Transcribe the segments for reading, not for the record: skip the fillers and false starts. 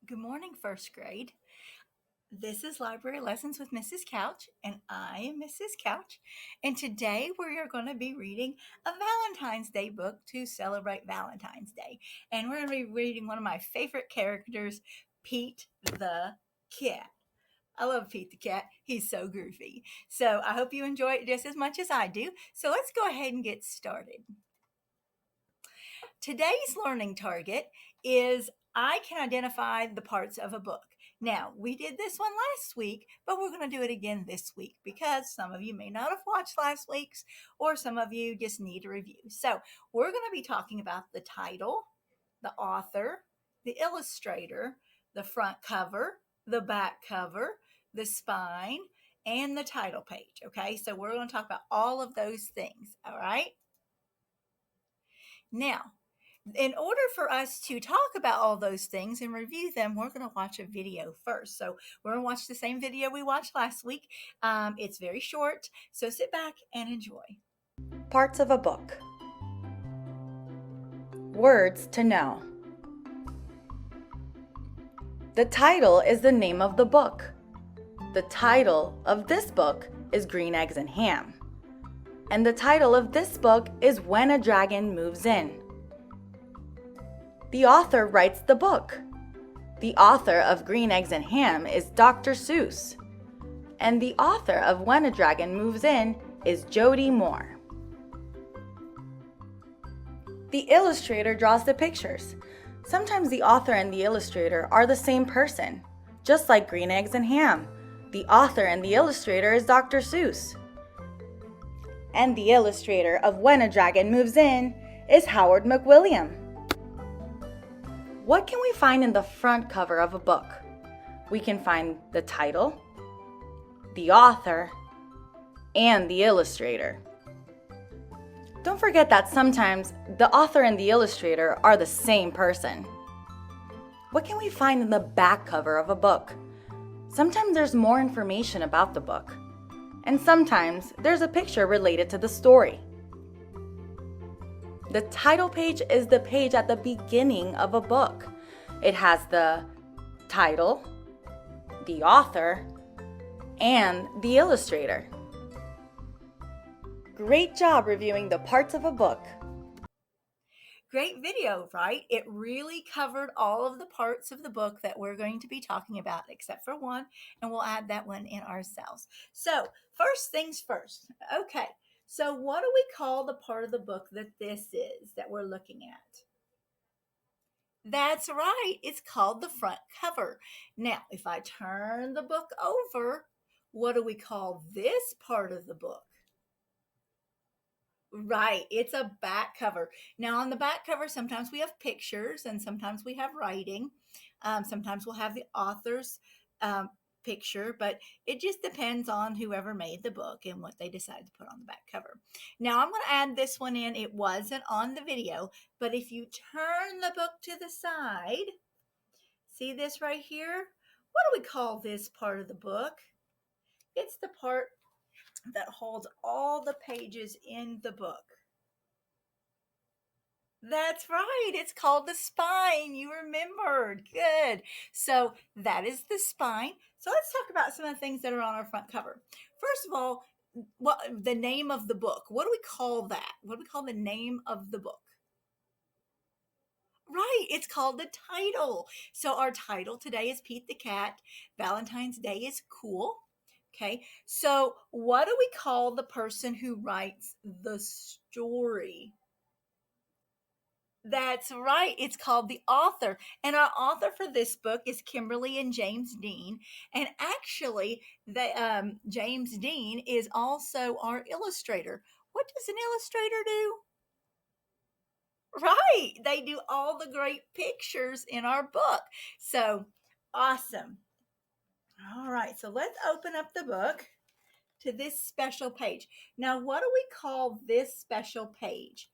Good morning, first grade. This is Library Lessons with Mrs. Couch, and I am Mrs. Couch. And today we are going to be reading a Valentine's Day book to celebrate Valentine's Day. And we're going to be reading one of my favorite characters, Pete the cat. I love Pete the cat. He's so goofy. So I hope you enjoy it just as much as I do. So let's go ahead and get started. Today's learning target is I can identify the parts of a book. Now, we did this one last week, but we're going to do it again this week because some of you may not have watched last week's or some of you just need a review. So, we're going to be talking about the title, the author, the illustrator, the front cover, the back cover, the spine, and the title page. Okay, so we're going to talk about all of those things. All right. Now, in order for us to talk about all those things and review them, we're going to watch a video first. So we're going to watch the same video we watched last week. It's very short, so sit back and enjoy. Parts of a book. Words to know. The title is the name of the book. The title of this book is Green Eggs and Ham. And the title of this book is When a Dragon Moves In. The author writes the book. The author of Green Eggs and Ham is Dr. Seuss. And the author of When a Dragon Moves In is Jody Moore. The illustrator draws the pictures. Sometimes the author and the illustrator are the same person, just like Green Eggs and Ham. The author and the illustrator is Dr. Seuss. And the illustrator of When a Dragon Moves In is Howard McWilliam. What can we find in the front cover of a book? We can find the title, the author, and the illustrator. Don't forget that sometimes the author and the illustrator are the same person. What can we find in the back cover of a book? Sometimes there's more information about the book. And sometimes there's a picture related to the story. The title page is the page at the beginning of a book. It has the title, the author, and the illustrator. Great job reviewing the parts of a book. Great video, right? It really covered all of the parts of the book that we're going to be talking about, except for one, and we'll add that one in ourselves. So, first things first. Okay, so what do we call the part of the book that this is that we're looking at? That's right, it's called the front cover. Now, if I turn the book over, what do we call this part of the book? Right, it's a back cover. Now, on the back cover, sometimes we have pictures and sometimes we have writing. Sometimes we'll have the author's um, picture, but it just depends on whoever made the book and what they decide to put on the back cover. Now, I'm going to add this one in. It wasn't on the video, but if you turn the book to the side, see this right here? What do we call this part of the book? It's the part that holds all the pages in the book. That's right. It's called the spine. You remembered. Good. So that is the spine. So let's talk about some of the things that are on our front cover. First of all, what the name of the book? What do we call that? What do we call the name of the book? Right, it's called the title. So our title today is Pete the Cat. Valentine's Day is cool. Okay, so what do we call the person who writes the story? That's right. It's called The Author. And our author for this book is Kimberly and James Dean. And actually, James Dean is also our illustrator. What does an illustrator do? Right. They do all the great pictures in our book. So awesome. All right. So let's open up the book to this special page. Now, what do we call this special page?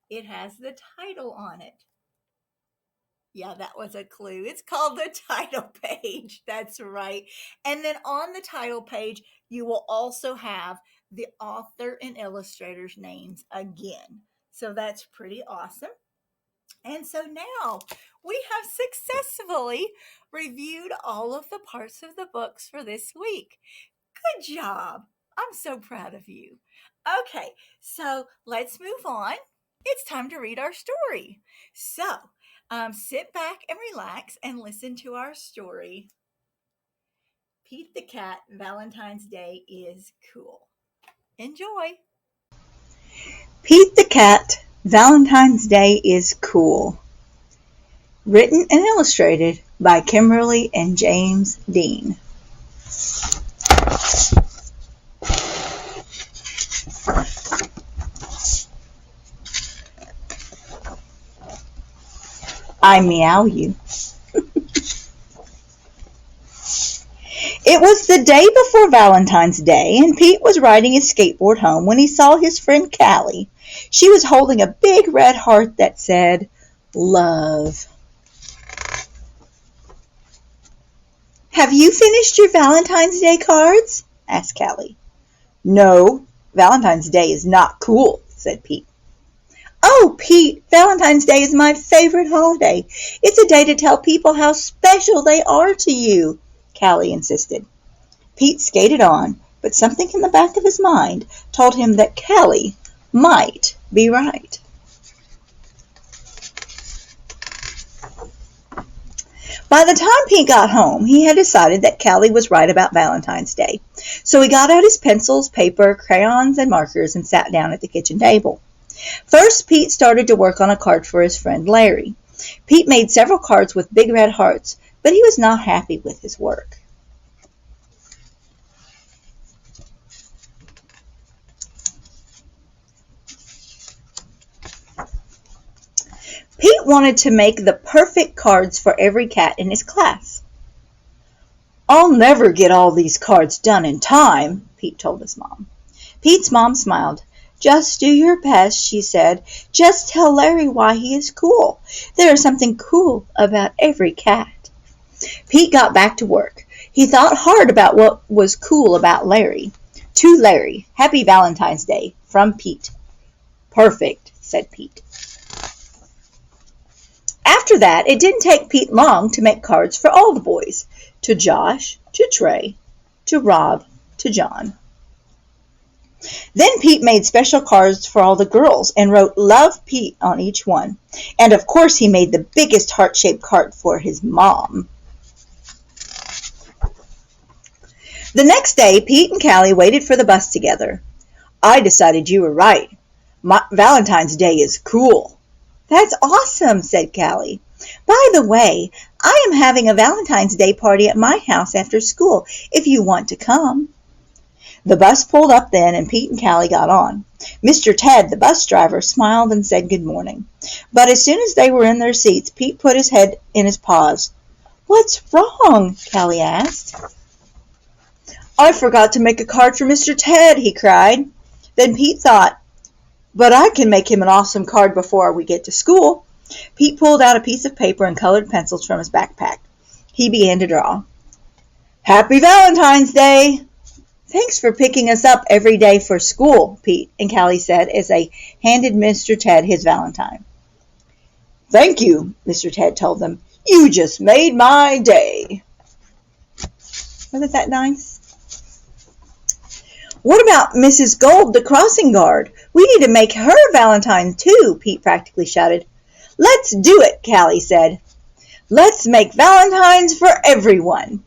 It has the title on it. Yeah, that was a clue. It's called the title page. That's right. And then on the title page, you will also have the author and illustrator's names again. So that's pretty awesome. And so now We have successfully reviewed all of the parts of the books for this week. Good job. I'm so proud of you. Okay, so let's move on. It's time to read our story. So, sit back and relax and listen to our story. Pete the Cat, Valentine's Day is cool. Enjoy. Pete the Cat, Valentine's Day is Cool. Written and illustrated by Kimberly and James Dean. I meow you. It was the day before Valentine's Day, and Pete was riding his skateboard home when he saw his friend Callie. She was holding a big red heart that said, Love. Have you finished your Valentine's Day cards? Asked Callie. No, Valentine's Day is not cool, said Pete. Oh, Pete, Valentine's Day is my favorite holiday. It's a day to tell people how special they are to you, Callie insisted. Pete skated on, but something in the back of his mind told him that Callie might be right. By the time Pete got home, he had decided that Callie was right about Valentine's Day. So he got out his pencils, paper, crayons, and markers and sat down at the kitchen table. First, Pete started to work on a card for his friend Larry. Pete made several cards with big red hearts, but he was not happy with his work. Pete wanted to make the perfect cards for every cat in his class. I'll never get all these cards done in time, Pete told his mom. Pete's mom smiled. Just do your best, she said. Just tell Larry why he is cool. There is something cool about every cat. Pete got back to work. He thought hard about what was cool about Larry. To Larry, Happy Valentine's Day, from Pete. Perfect, said Pete. After that, it didn't take Pete long to make cards for all the boys. To Josh, to Trey, to Rob, to John. Then Pete made special cards for all the girls and wrote Love Pete on each one. And of course he made the biggest heart-shaped card for his mom. The next day, Pete and Callie waited for the bus together. I decided you were right. Valentine's Day is cool. That's awesome, said Callie. By the way, I am having a Valentine's Day party at my house after school, if you want to come. The bus pulled up then, and Pete and Callie got on. Mr. Ted, the bus driver, smiled and said good morning. But as soon as they were in their seats, Pete put his head in his paws. What's wrong? Callie asked. I forgot to make a card for Mr. Ted, he cried. Then Pete thought, but I can make him an awesome card before we get to school. Pete pulled out a piece of paper and colored pencils from his backpack. He began to draw. Happy Valentine's Day! Thanks for picking us up every day for school, Pete and Callie said as they handed Mr. Ted his Valentine. Thank you, Mr. Ted told them. You just made my day. Wasn't that nice? What about Mrs. Gold, the crossing guard? We need to make her Valentine too, Pete practically shouted. Let's do it, Callie said. Let's make Valentines for everyone.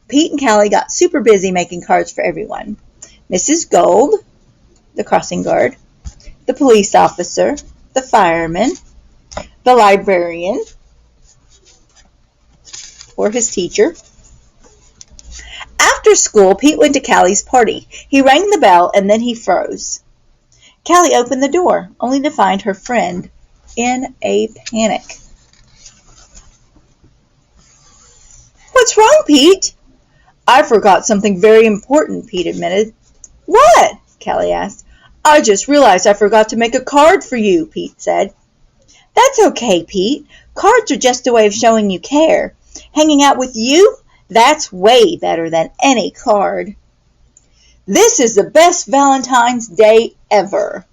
Pete and Callie got super busy making cards for everyone. Mrs. Gold, the crossing guard, the police officer, the fireman, the librarian, or his teacher. After school, Pete went to Callie's party. He rang the bell and then he froze. Callie opened the door, only to find her friend in a panic. What's wrong, Pete? I forgot something very important, Pete admitted. What? Callie asked. I just realized I forgot to make a card for you, Pete said. That's okay, Pete. Cards are just a way of showing you care. Hanging out with you? That's way better than any card. This is the best Valentine's Day ever.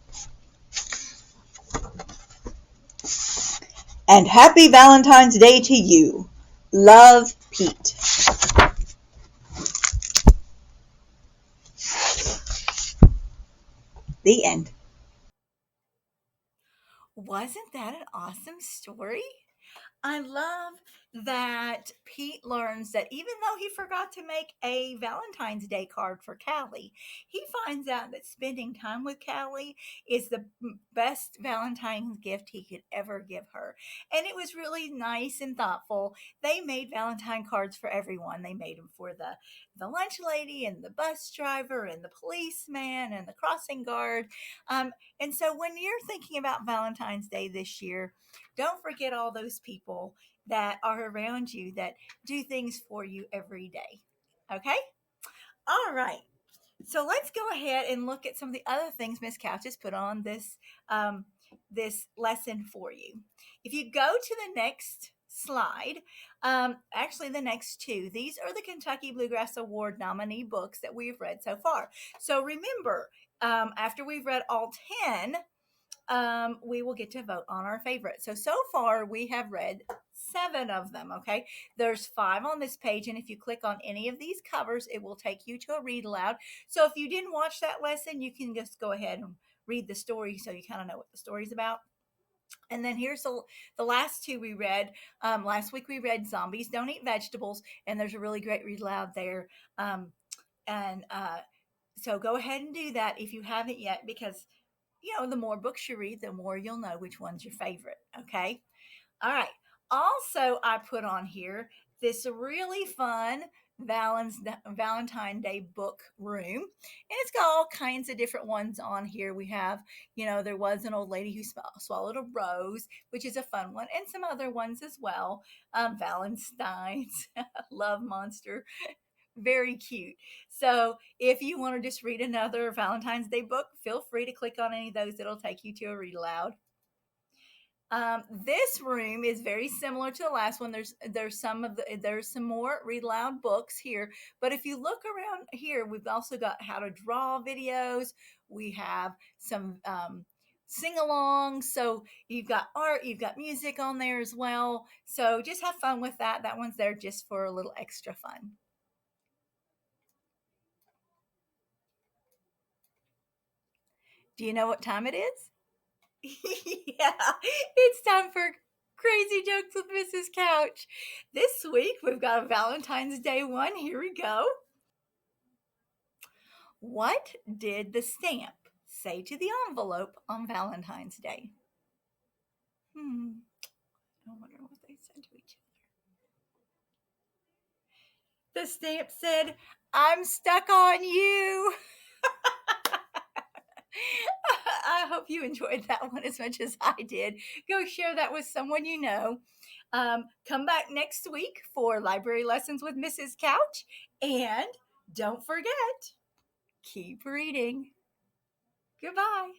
And happy Valentine's Day to you. Love, Pete. The end. Wasn't that an awesome story? I love that Pete learns that even though he forgot to make a Valentine's Day card for Callie, he finds out that spending time with Callie is the best Valentine's gift he could ever give her. And it was really nice and thoughtful. They made Valentine cards for everyone. They made them for the lunch lady and the bus driver and the policeman and the crossing guard. And so when you're thinking about Valentine's Day this year, don't forget all those people that are around you that do things for you every day. Okay? All right. So let's go ahead and look at some of the other things Miss Couch has put on um, this lesson for you. If you go to the next slide, actually the next two, these are the Kentucky Bluegrass Award nominee books that we've read so far. So remember, after we've read all 10, we will get to vote on our favorite. So far we have read 7 of them. Okay, there's 5 on this page, and if you click on any of these covers, it will take you to a read aloud. So if you didn't watch that lesson, you can just go ahead and read the story, so you kind of know what the story's about. And then here's the last 2 we read. Last week we read Zombies Don't Eat Vegetables, and there's a really great read aloud there. And So go ahead and do that if you haven't yet, because the more books you read, the more you'll know which one's your favorite. Okay. All right. Also, I put on here this really fun Valentine Day book room, and it's got all kinds of different ones on here. We have, there was an old lady who swallowed a rose, which is a fun one, and some other ones as well. Valentine's, Love Monster, very cute. So if you want to just read another Valentine's Day book, feel free to click on any of those. It'll take you to a read aloud. This room is very similar to the last one. There's some more read aloud books here, but if you look around here, we've also got how to draw videos. We have some sing alongs. So you've got art, you've got music on there as well. So just have fun with that. That one's there just for a little extra fun. Do you know what time it is? Yeah, it's time for Crazy Jokes with Mrs. Couch. This week we've got a Valentine's Day one. Here we go. What did the stamp say to the envelope on Valentine's Day? I wonder what they said to each other. The stamp said, "I'm stuck on you." I hope you enjoyed that one as much as I did. Go share that with someone you know. Come back next week for library lessons with Mrs. Couch. And don't forget, keep reading. Goodbye.